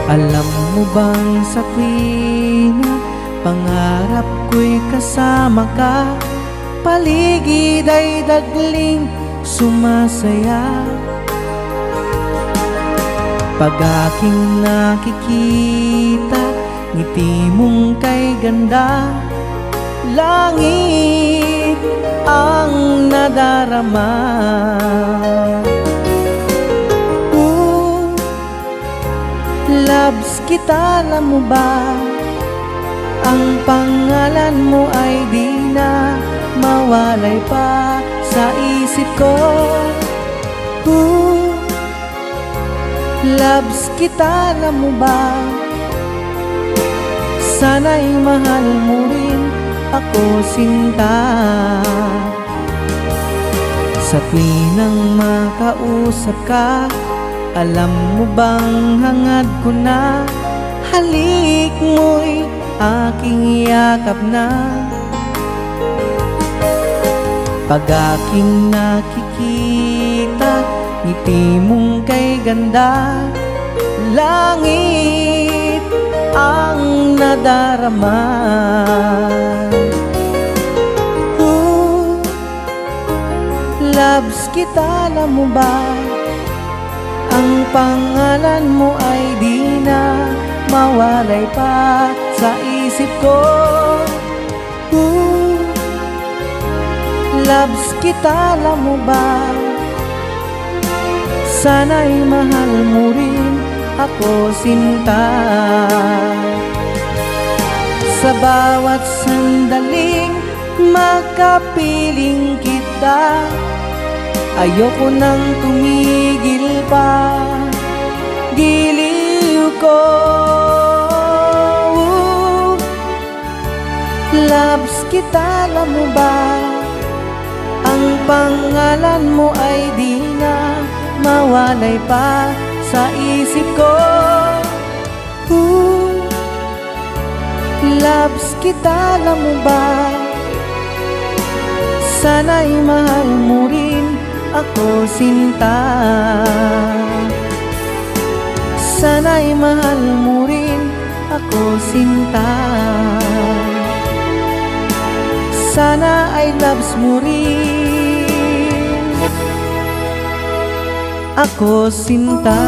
Alam mo bang sa tuwina pangarap ko'y kasama ka, paligid ay dagling sumasaya. Pag aking nakikita ngiti mong kay ganda, langit ang nadarama. Loves kita, alam mo ba? Ang pangalan mo ay di na mawalay pa sa isip ko. Loves kita, alam mo ba? Sana'y mahal mo rin ako, sinta. Sa tuwinang makausap ka, alam mo bang hangad ko na halik mo'y aking yakap na. Pag aking nakikita ngiti mong kay ganda, langit ang nadarama. Loves kita, alam mo ba? Ang pangalan mo ay di na mawalay pa sa isip ko. Loves kita, alam mo ba? Sana'y mahal mo rin ako, sinta. Sa bawat sandaling makapiling kita, ayoko nang tumigil pa, giliw ko. Loves kita, alam mo ba? Ang pangalan mo ay di na mawalay pa sa isip ko. Loves kita, alam mo ba? Sana'y mahal mo rin ako, sinta. Sana'y mahal mo rin ako, sinta. Sana ay loves mo rin ako, sinta.